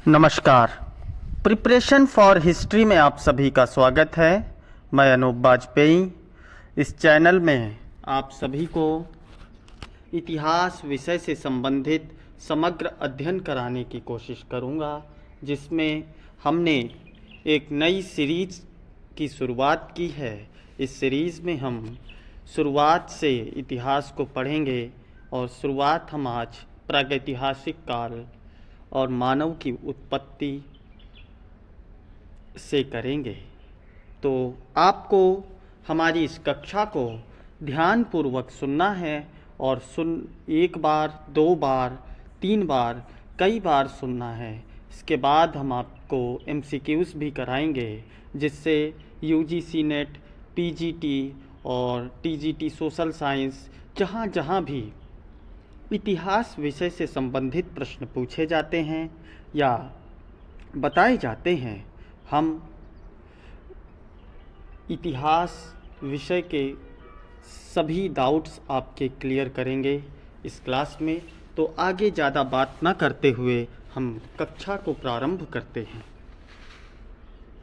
नमस्कार। Preparation for history में आप सभी का स्वागत है। मैं अनूप वाजपेयी। इस चैनल में आप सभी को इतिहास विषय से संबंधित समग्र अध्ययन कराने की कोशिश करूंगा, जिसमें हमने एक नई सीरीज की शुरुआत की है। इस सीरीज़ में हम शुरुआत से इतिहास को पढ़ेंगे और शुरुआत हम आज प्रागैतिहासिक काल और मानव की उत्पत्ति से करेंगे। तो आपको हमारी इस कक्षा को ध्यानपूर्वक सुनना है और एक बार, दो बार, तीन बार, कई बार सुनना है। इसके बाद हम आपको MCQs भी कराएंगे, जिससे UGC नेट, PGT और TGT सोशल साइंस जहाँ जहाँ भी इतिहास विषय से संबंधित प्रश्न पूछे जाते हैं या बताए जाते हैं, हम इतिहास विषय के सभी डाउट्स आपके क्लियर करेंगे इस क्लास में। तो आगे ज़्यादा बात न करते हुए हम कक्षा को प्रारंभ करते हैं।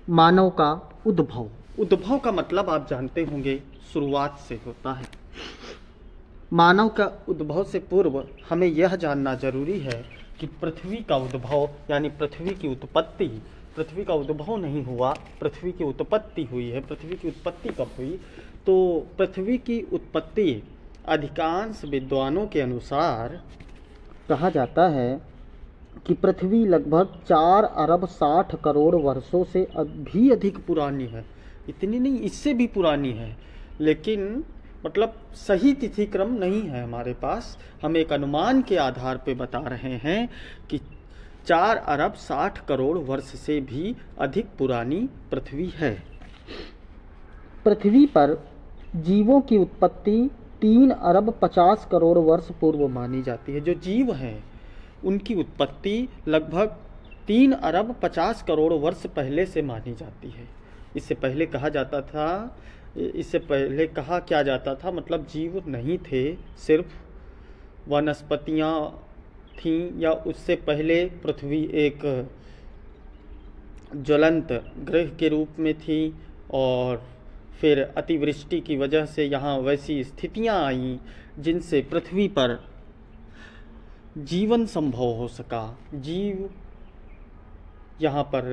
मानव का उद्भव। उद्भव का मतलब आप जानते होंगे, शुरुआत से होता है। मानव का उद्भव से पूर्व हमें यह जानना जरूरी है कि पृथ्वी का उद्भव यानी पृथ्वी की उत्पत्ति, पृथ्वी का उद्भव नहीं हुआ, पृथ्वी की उत्पत्ति हुई है। पृथ्वी की उत्पत्ति कब हुई? तो पृथ्वी की उत्पत्ति अधिकांश विद्वानों के अनुसार कहा जाता है कि पृथ्वी लगभग 4 अरब 60 करोड़ वर्षों से भी अधिक पुरानी है। इतनी नहीं, इससे भी पुरानी है, लेकिन मतलब सही तिथि क्रम नहीं है हमारे पास। हम एक अनुमान के आधार पे बता रहे हैं कि 4 अरब 60 करोड़ वर्ष से भी अधिक पुरानी पृथ्वी है। पृथ्वी पर जीवों की उत्पत्ति 3 अरब 50 करोड़ वर्ष पूर्व मानी जाती है। जो जीव हैं उनकी उत्पत्ति लगभग 3 अरब 50 करोड़ वर्ष पहले से मानी जाती है। इससे पहले कहा क्या जाता था, मतलब जीव नहीं थे, सिर्फ वनस्पतियाँ थीं, या उससे पहले पृथ्वी एक ज्वलंत ग्रह के रूप में थी और फिर अतिवृष्टि की वजह से यहाँ वैसी स्थितियाँ आईं जिनसे पृथ्वी पर जीवन संभव हो सका, जीव यहाँ पर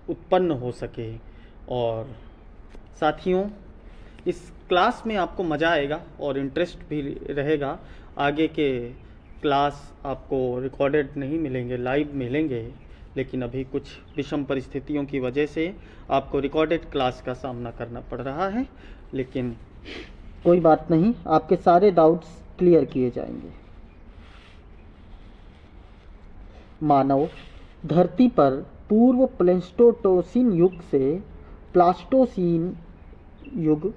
उत्पन्न हो सके। और साथियों, इस क्लास में आपको मज़ा आएगा और इंटरेस्ट भी रहेगा। आगे के क्लास आपको रिकॉर्डेड नहीं मिलेंगे, लाइव मिलेंगे, लेकिन अभी कुछ विषम परिस्थितियों की वजह से आपको रिकॉर्डेड क्लास का सामना करना पड़ रहा है, लेकिन कोई बात नहीं, आपके सारे डाउट्स क्लियर किए जाएंगे। मानव धरती पर पूर्व प्लेस्टोसीन युग से प्लास्टोसीन युग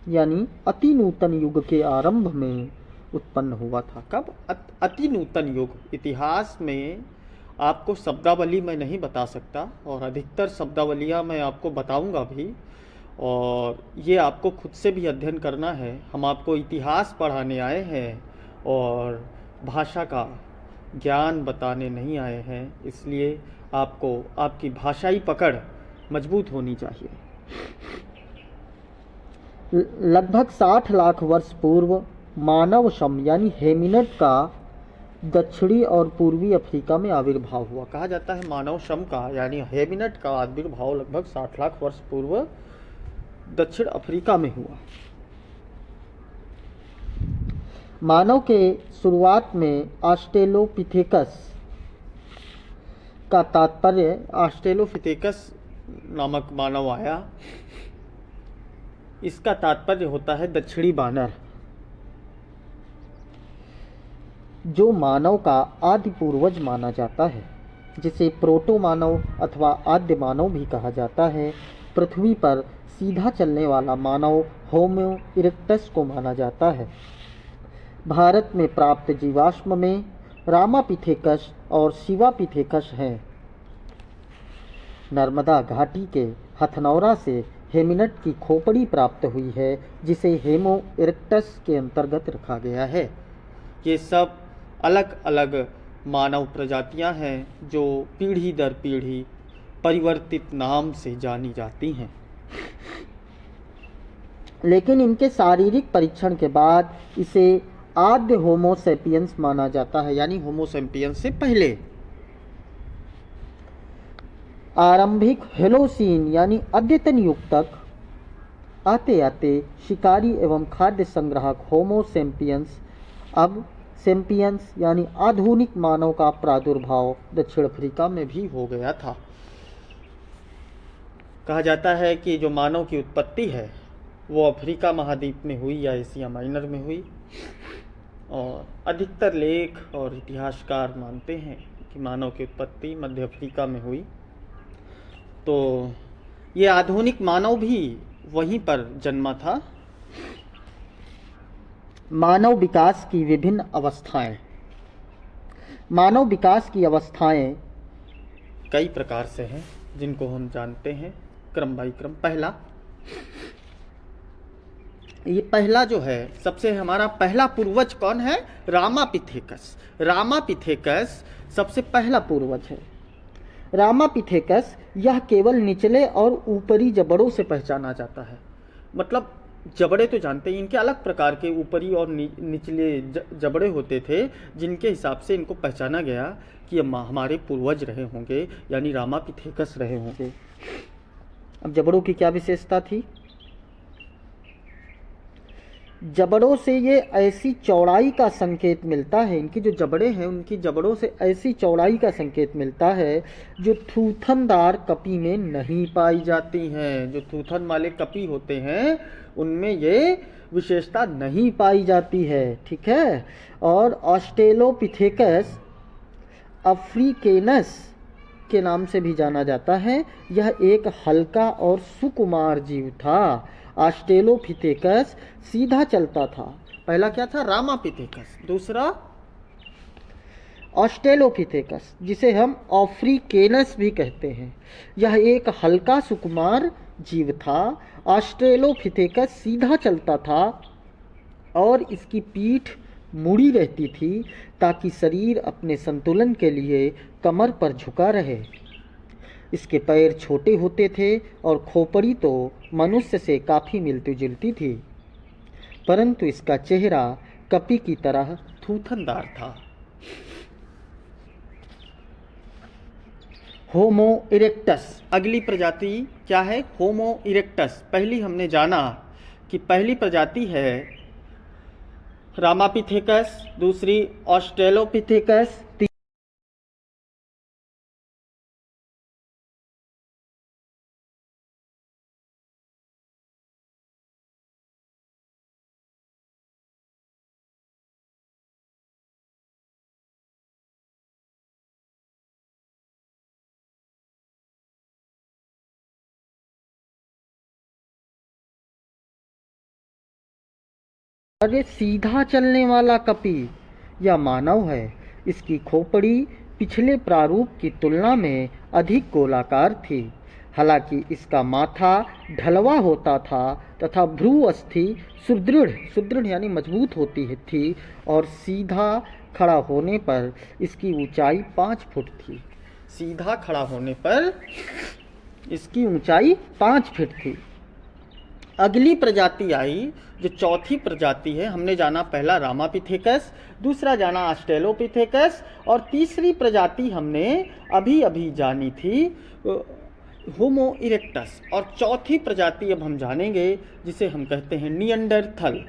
यानी अति नूतन युग के आरंभ में उत्पन्न हुआ था। कब? अति नूतन युग। इतिहास में आपको शब्दावली मैं नहीं बता सकता, और अधिकतर शब्दावलियाँ मैं आपको बताऊंगा भी, और ये आपको खुद से भी अध्ययन करना है। हम आपको इतिहास पढ़ाने आए हैं और भाषा का ज्ञान बताने नहीं आए हैं, इसलिए आपको आपकी भाषाई पकड़ मजबूत होनी चाहिए। लगभग 60 लाख वर्ष पूर्व मानव सम यानी हेमिनट का दक्षिणी और पूर्वी अफ्रीका में आविर्भाव हुआ। कहा जाता है मानव सम का यानी हेमिनट का आविर्भाव लगभग 60 लाख वर्ष पूर्व दक्षिण अफ्रीका में हुआ। मानव के शुरुआत में ऑस्ट्रेलोपिथेकस का तात्पर्य, ऑस्ट्रेलोपिथेकस नामक मानव आया, इसका तात्पर्य होता है दक्षिणी बानर, जो मानव का आदि पूर्वज माना जाता है, जिसे प्रोटो मानव अथवा आद्य मानव भी कहा जाता है। पृथ्वी पर सीधा चलने वाला मानव होमो इरेक्टस को माना जाता है। भारत में प्राप्त जीवाश्म में रामापिथेकस और शिवापिथेकस हैं। नर्मदा घाटी के हथनौरा से हेमिनट की खोपड़ी प्राप्त हुई है, जिसे होमो इरेक्टस के अंतर्गत रखा गया है। ये सब अलग अलग मानव प्रजातियां हैं जो पीढ़ी दर पीढ़ी परिवर्तित नाम से जानी जाती हैं। लेकिन इनके शारीरिक परीक्षण के बाद इसे आद्य होमो सेपियंस माना जाता है, यानी होमो सेपियंस से पहले। आरंभिक हेलोसीन यानी अद्यतन युग तक आते आते शिकारी एवं खाद्य संग्राहक होमो सेपियंस, अब सेपियंस यानी आधुनिक मानव का प्रादुर्भाव दक्षिण अफ्रीका में भी हो गया था। कहा जाता है कि जो मानव की उत्पत्ति है वो अफ्रीका महाद्वीप में हुई या एशिया माइनर में हुई, और अधिकतर लेख और इतिहासकार मानते हैं कि मानव की उत्पत्ति मध्य अफ्रीका में हुई। तो ये आधुनिक मानव भी वहीं पर जन्मा था। मानव विकास की विभिन्न अवस्थाएं। मानव विकास की अवस्थाएं कई प्रकार से हैं जिनको हम जानते हैं क्रम बाई क्रम। पहला जो है, सबसे हमारा पहला पूर्वज कौन है? रामापिथेकस। रामापिथेकस सबसे पहला पूर्वज है। रामापिथेकस यह केवल निचले और ऊपरी जबड़ों से पहचाना जाता है। मतलब जबड़े तो जानते हैं, इनके अलग प्रकार के ऊपरी और निचले जबड़े होते थे जिनके हिसाब से इनको पहचाना गया कि हमारे पूर्वज रहे होंगे, यानी रामापिथेकस रहे होंगे। अब जबड़ों की क्या विशेषता थी? जबड़ों से ये ऐसी चौड़ाई का संकेत मिलता है, इनकी जो जबड़े हैं उनकी जबड़ों से ऐसी चौड़ाई का संकेत मिलता है जो थूथनदार कपी में नहीं पाई जाती हैं। जो थूथन वाले कपी होते हैं उनमें ये विशेषता नहीं पाई जाती है, ठीक है। और ऑस्ट्रेलोपिथेकस अफ्रीकेनस के नाम से भी जाना जाता है। यह एक हल्का और सुकुमार जीव था। ऑस्ट्रेलोपिथेकस सीधा चलता था। पहला क्या था? रामापिथेकस। दूसरा ऑस्ट्रेलोपिथेकस, जिसे हम अफ्रीकेनस भी कहते हैं। यह एक हल्का सुकुमार जीव था। ऑस्ट्रेलोपिथेकस सीधा चलता था और इसकी पीठ मुड़ी रहती थी ताकि शरीर अपने संतुलन के लिए कमर पर झुका रहे। इसके पैर छोटे होते थे और खोपड़ी तो मनुष्य से काफ़ी मिलती जुलती थी, परंतु इसका चेहरा कपी की तरह थूथनदार था। होमो इरेक्टस। अगली प्रजाति क्या है? होमो इरेक्टस। पहली हमने जाना कि पहली प्रजाति है रामापिथेकस, दूसरी ऑस्ट्रेलोपिथेकस, अरे सीधा चलने वाला कपी या मानव है। इसकी खोपड़ी पिछले प्रारूप की तुलना में अधिक गोलाकार थी। हालांकि इसका माथा ढलवा होता था तथा भ्रूअस्थि सुदृढ़ यानी मजबूत होती थी और सीधा खड़ा होने पर इसकी ऊंचाई 5 फुट थी। सीधा खड़ा होने पर इसकी ऊंचाई 5 फीट थी। अगली प्रजाति आई जो चौथी प्रजाति है। हमने जाना पहला रामापिथेकस, दूसरा जाना ऑस्ट्रेलोपिथेकस और तीसरी प्रजाति हमने अभी अभी जानी थी होमो इरेक्टस। और चौथी प्रजाति अब हम जानेंगे जिसे हम कहते हैं निएंडरथल।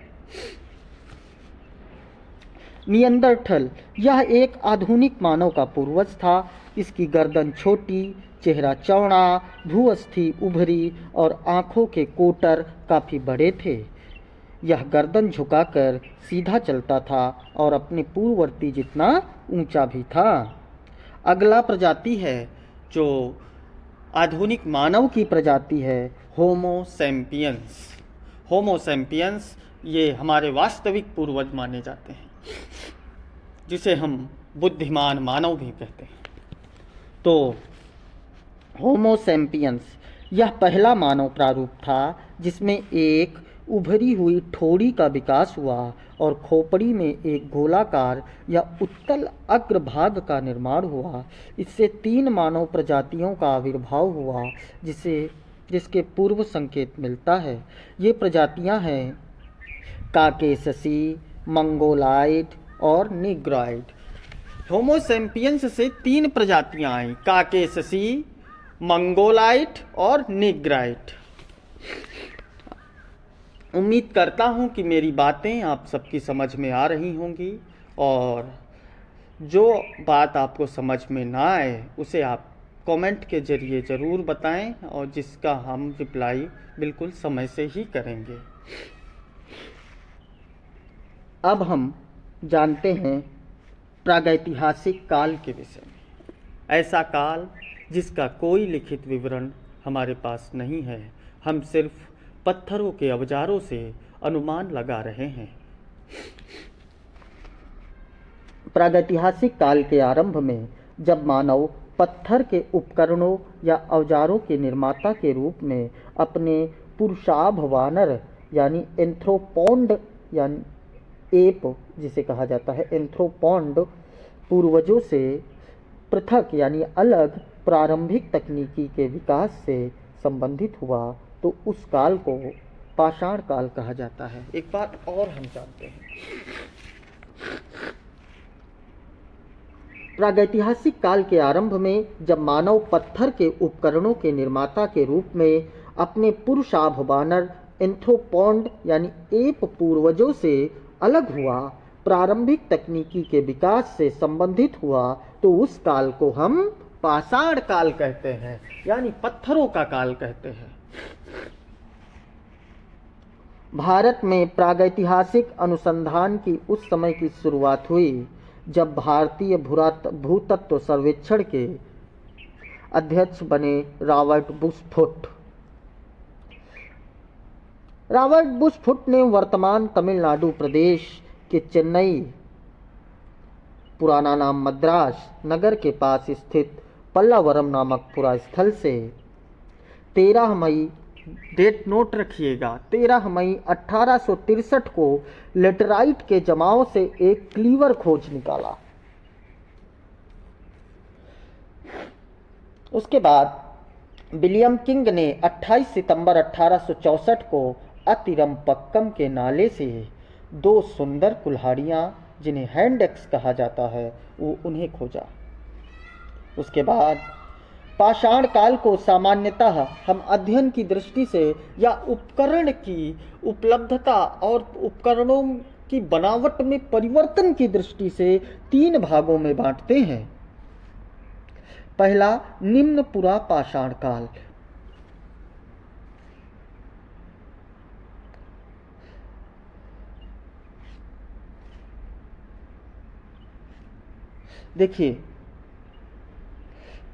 निएंडरथल यह एक आधुनिक मानव का पूर्वज था। इसकी गर्दन छोटी, चेहरा चौड़ा, भ्रूअस्थि उभरी और आँखों के कोटर काफ़ी बड़े थे। यह गर्दन झुकाकर सीधा चलता था और अपने पूर्ववर्ती जितना ऊंचा भी था। अगला प्रजाति है जो आधुनिक मानव की प्रजाति है होमो सैम्पियंस। होमो सैम्पियंस ये हमारे वास्तविक पूर्वज माने जाते हैं, जिसे हम बुद्धिमान मानव भी कहते हैं। तो होमो सैम्पियंस यह पहला मानव प्रारूप था जिसमें एक उभरी हुई ठोड़ी का विकास हुआ और खोपड़ी में एक गोलाकार या उत्तल अग्रभाग का निर्माण हुआ। इससे 3 मानव प्रजातियों का आविर्भाव हुआ जिसके पूर्व संकेत मिलता है। ये प्रजातियां हैं काकेससी, मंगोलाइड और निग्राइड। होमो सैपियंस से 3 प्रजातियां आई, काकेससी, मंगोलाइड और निग्राइड। उम्मीद करता हूं कि मेरी बातें आप सबकी समझ में आ रही होंगी, और जो बात आपको समझ में ना आए उसे आप कमेंट के ज़रिए ज़रूर बताएं, और जिसका हम रिप्लाई बिल्कुल समय से ही करेंगे। अब हम जानते हैं प्रागैतिहासिक काल के विषय में। ऐसा काल जिसका कोई लिखित विवरण हमारे पास नहीं है, हम सिर्फ पत्थरों के औजारों से अनुमान लगा रहे हैं। प्रागैतिहासिक काल के आरंभ में जब मानव पत्थर के उपकरणों या औजारों के निर्माता के रूप में अपने पुरुषाभ वानर यानी एंथ्रोपॉन्ड यानी एप जिसे कहा जाता है एंथ्रोपॉन्ड पूर्वजों से पृथक यानी अलग प्रारंभिक तकनीकी के विकास से संबंधित हुआ, तो उस काल को पाषाण काल कहा जाता है। एक बात और हम जानते हैं, प्रागैतिहासिक काल के आरंभ में जब मानव पत्थर के उपकरणों के निर्माता के रूप में अपने पुरुषाभ वानर एंथ्रोपॉन्ड यानी एप पूर्वजों से अलग हुआ, प्रारंभिक तकनीकी के विकास से संबंधित हुआ, तो उस काल को हम पाषाण काल कहते हैं, यानी पत्थरों का काल कहते हैं। भारत में प्रागैतिहासिक अनुसंधान की उस समय की शुरुआत हुई जब भारतीय भूतत्व सर्वेक्षण के अध्यक्ष बने रॉबर्ट बुशफुट। रॉबर्ट बुशफुट ने वर्तमान तमिलनाडु प्रदेश के चेन्नई, पुराना नाम मद्रास नगर के पास स्थित पल्लावरम नामक पुरा स्थल से 13 मई, डेट नोट रखिएगा, 13 मई 1863 को लेटराइट के जमाव से एक क्लीवर खोज निकाला। उसके बाद विलियम किंग ने 28 सितंबर 1864 को अतिरम्पक्कम के नाले से 2 सुंदर कुल्हाड़ियां जिन्हें हैंड एक्स कहा जाता है उन्हें खोजा। उसके बाद पाषाण काल को सामान्यतः हम अध्ययन की दृष्टि से या उपकरण की उपलब्धता और उपकरणों की बनावट में परिवर्तन की दृष्टि से 3 भागों में बांटते हैं। पहला, निम्न पुरा पाषाण काल। देखिए,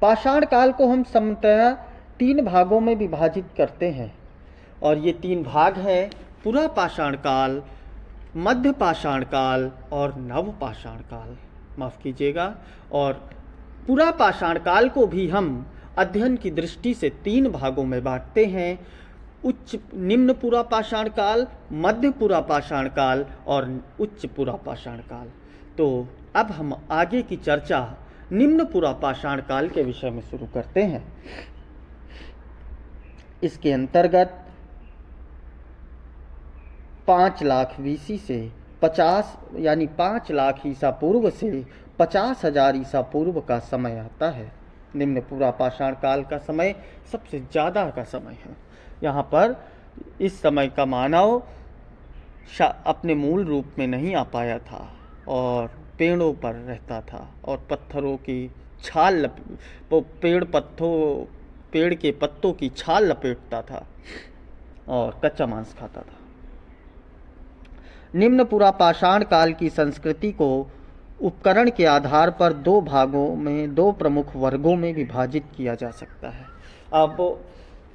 पाषाण काल को हम सामान्यतः 3 भागों में विभाजित करते हैं, और ये 3 भाग हैं पुरा पाषाण काल, मध्य पाषाण काल और नव पाषाण काल। माफ़ कीजिएगा। और पुरा पाषाण काल को भी हम अध्ययन की दृष्टि से 3 भागों में बांटते हैं, उच्च निम्न पुरा पाषाण काल, मध्य पुरा पाषाण काल और उच्च पुरा पाषाण काल। तो अब हम आगे की चर्चा निम्न पुरा पाषाण काल के विषय में शुरू करते हैं। इसके अंतर्गत 5 लाख BC से 50 यानी 5 लाख ईसा पूर्व से 50,000 ईसा पूर्व का समय आता है। निम्न पुरा पाषाण काल का समय सबसे ज़्यादा का समय है। यहाँ पर इस समय का मानव अपने मूल रूप में नहीं आ पाया था और पेड़ों पर रहता था और पत्थरों की छाल पेड़ के पत्तों की छाल लपेटता था और कच्चा मांस खाता था। निम्न पुरा पाषाण काल की संस्कृति को उपकरण के आधार पर 2 भागों में 2 प्रमुख वर्गों में विभाजित किया जा सकता है। अब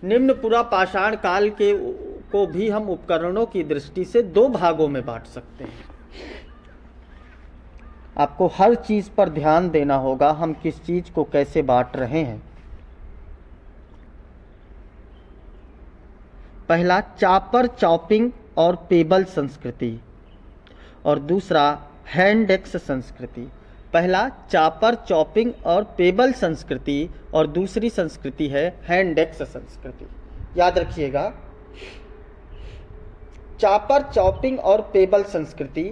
निम्न पुरा पाषाण काल को भी हम उपकरणों की दृष्टि से 2 भागों में बांट सकते हैं। आपको हर चीज़ पर ध्यान देना होगा, हम किस चीज़ को कैसे बांट रहे हैं। पहला, चॉपर चॉपिंग और पेबल संस्कृति, और दूसरा हैंडेक्स संस्कृति। पहला चापर चॉपिंग और पेबल संस्कृति और दूसरी संस्कृति है हैंडेक्स संस्कृति। याद रखिएगा, चापर चॉपिंग और पेबल संस्कृति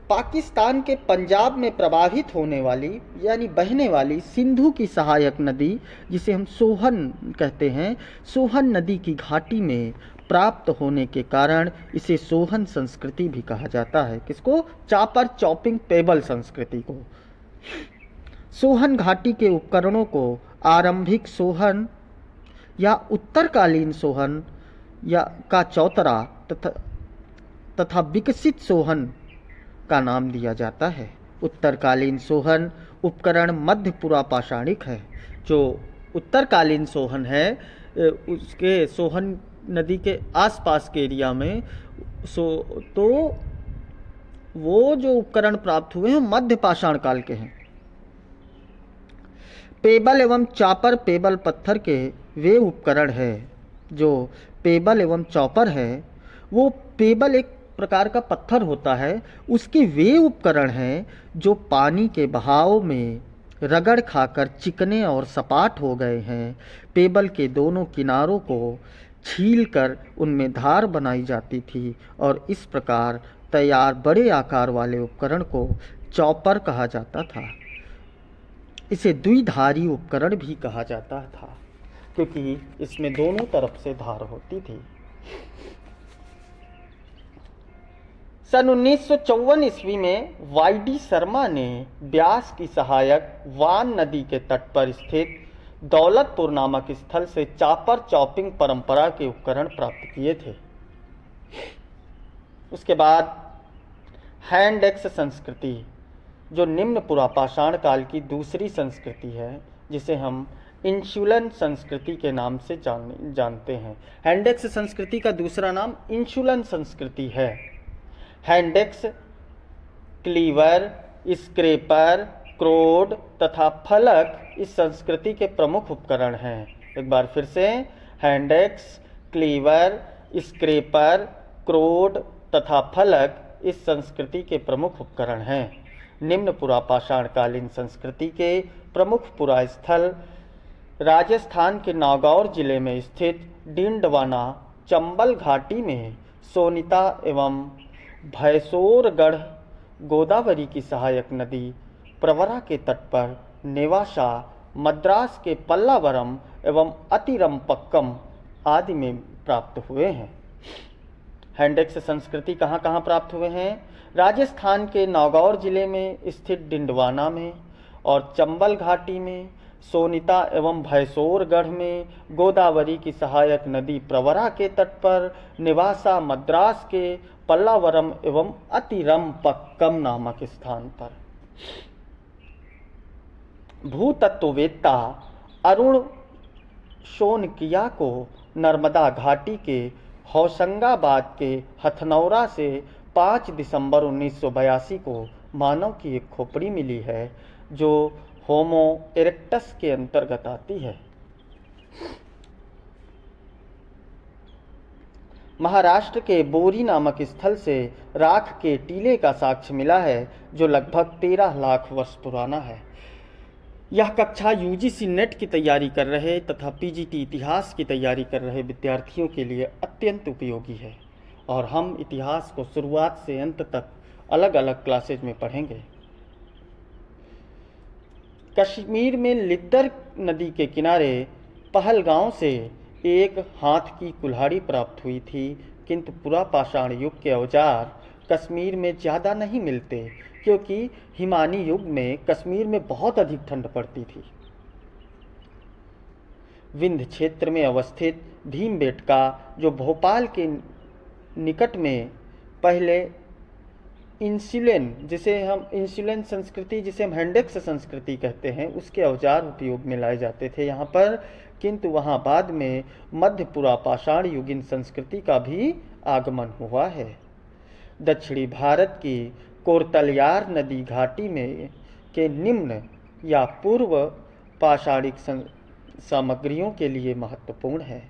पाकिस्तान के पंजाब में प्रवाहित होने वाली यानी बहने वाली सिंधु की सहायक नदी, जिसे हम सोहन कहते हैं, सोहन नदी की घाटी में प्राप्त होने के कारण इसे सोहन संस्कृति भी कहा जाता है। किसको? चापर चॉपिंग पेबल संस्कृति को। सोहन घाटी के उपकरणों को आरंभिक सोहन या उत्तरकालीन सोहन या का चौतरा तथा विकसित सोहन का नाम दिया जाता है। उत्तरकालीन सोहन उपकरण मध्य पुरापाषाणिक है। जो उत्तरकालीन सोहन है उसके सोहन नदी के आसपास के एरिया में तो वो जो उपकरण प्राप्त हुए हैं मध्य पाषाण काल के हैं। पेबल एवं चापर पेबल पत्थर के वे उपकरण है। जो पेबल एवं चॉपर है, वो पेबल एक प्रकार का पत्थर होता है, उसके वे उपकरण हैं जो पानी के बहाव में रगड़ खाकर चिकने और सपाट हो गए हैं। पेबल के दोनों किनारों को छीलकर उनमें धार बनाई जाती थी और इस प्रकार तैयार बड़े आकार वाले उपकरण को चॉपर कहा जाता था। इसे द्विधारी उपकरण भी कहा जाता था क्योंकि इसमें दोनों तरफ से धार होती थी। सन 1954 ईस्वी में वाई.डी. शर्मा ने ब्यास की सहायक वान नदी के तट पर स्थित दौलतपुर नामक स्थल से चापर चॉपिंग परंपरा के उपकरण प्राप्त किए थे। उसके बाद हैंडेक्स संस्कृति, जो निम्न पुरापाषाण काल की दूसरी संस्कृति है, जिसे हम इंसुलन संस्कृति के नाम से जानते हैं। हैंडेक्स संस्कृति का दूसरा नाम इंसुलन संस्कृति है। हैंडेक्स क्लीवर, स्क्रेपर, क्रोड तथा फलक इस संस्कृति के प्रमुख उपकरण हैं। एक बार फिर से, हैंडेक्स, क्लीवर, स्क्रेपर, क्रोड तथा फलक इस संस्कृति के प्रमुख उपकरण हैं। निम्न पुरापाषाण कालीन संस्कृति के प्रमुख पुरास्थल राजस्थान के नागौर जिले में स्थित डिंडवाना, चंबल घाटी में सोनिता एवं भैंसोरगढ़, गोदावरी की सहायक नदी प्रवरा के तट पर नेवासा, मद्रास के पल्लावरम एवं अतिरमपक्कम आदि में प्राप्त हुए हैं। हैंडेक्स संस्कृति कहाँ कहाँ प्राप्त हुए हैं? राजस्थान के नागौर जिले में स्थित डिंडवाना में और चंबल घाटी में, सोनिता एवं भैंसोरगढ़ में, गोदावरी की सहायक नदी प्रवरा के तट पर, नेवासा, मद्रास के पल्लावरम एवं अतिरमपक्कम नामक स्थान पर। भूतत्ववेत्ता अरुण शोनकिया को नर्मदा घाटी के होशंगाबाद के हथनौरा से 5 दिसंबर 1982 को मानव की एक खोपड़ी मिली है जो होमो इरेक्टस के अंतर्गत आती है। महाराष्ट्र के बोरी नामक स्थल से राख के टीले का साक्ष्य मिला है जो लगभग 13 लाख वर्ष पुराना है। यह कक्षा यूजीसी नेट की तैयारी कर रहे तथा पीजीटी इतिहास की तैयारी कर रहे विद्यार्थियों के लिए अत्यंत उपयोगी है और हम इतिहास को शुरुआत से अंत तक अलग अलग क्लासेज में पढ़ेंगे। कश्मीर में लिद्दर नदी के किनारे पहलगांव से एक हाथ की कुल्हाड़ी प्राप्त हुई थी, किंतु पुरापाषाण युग के औजार कश्मीर में ज़्यादा नहीं मिलते क्योंकि हिमानी युग में कश्मीर में बहुत अधिक ठंड पड़ती थी। विंध्य क्षेत्र में अवस्थित भीमबेटका, जो भोपाल के निकट में पहले इंसुलिन, जिसे हम इंसुलिन संस्कृति, जिसे हम हैंडेक्स संस्कृति कहते हैं, उसके औजार उपयोग में लाए जाते थे यहाँ पर, किंतु वहाँ बाद में मध्य पुरापाषाण युगीन संस्कृति का भी आगमन हुआ है। दक्षिणी भारत की कोरतलियार नदी घाटी में के निम्न या पूर्व पाषाणिक सामग्रियों के लिए महत्वपूर्ण है।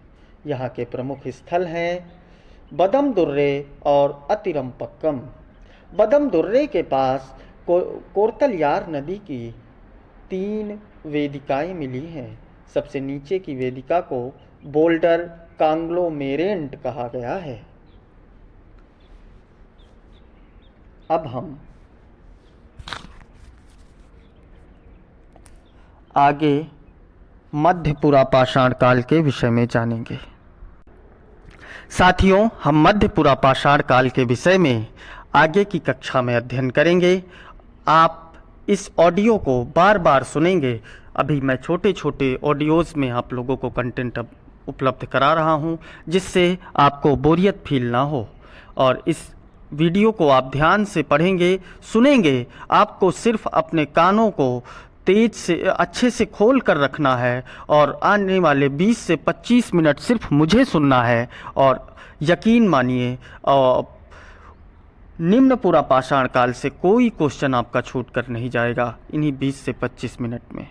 यहाँ के प्रमुख स्थल हैं बदम दुर्रे और अतिरम्पक्कम। बदम दुर्रे के पास कोर्तलयार नदी की 3 वेदिकाएं मिली हैं। सबसे नीचे की वेदिका को बोल्डर कांग्लोमेरेंट कहा गया है। अब हम आगे मध्यपुरा पाषाण काल के विषय में जानेंगे। साथियों, हम मध्यपुरा पाषाण काल के विषय में आगे की कक्षा में अध्ययन करेंगे। आप इस ऑडियो को बार बार सुनेंगे। अभी मैं छोटे छोटे ऑडियोज़ में आप लोगों को कंटेंट उपलब्ध करा रहा हूं, जिससे आपको बोरियत फील ना हो। और इस वीडियो को आप ध्यान से पढ़ेंगे, सुनेंगे। आपको सिर्फ अपने कानों को तेज से अच्छे से खोल कर रखना है और आने वाले 20 से 25 मिनट सिर्फ मुझे सुनना है। और यकीन मानिए, निम्न पुरा पाषाण काल से कोई क्वेश्चन आपका छूट कर नहीं जाएगा इन्हीं 20 से 25 मिनट में।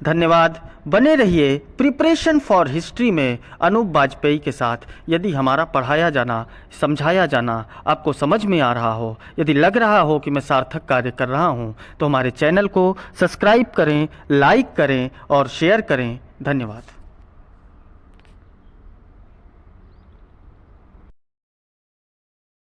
धन्यवाद। बने रहिए प्रिपरेशन फॉर हिस्ट्री में अनूप वाजपेयी के साथ। यदि हमारा पढ़ाया जाना, समझाया जाना आपको समझ में आ रहा हो, यदि लग रहा हो कि मैं सार्थक कार्य कर रहा हूं, तो हमारे चैनल को सब्सक्राइब करें, लाइक करें और शेयर करें। धन्यवाद।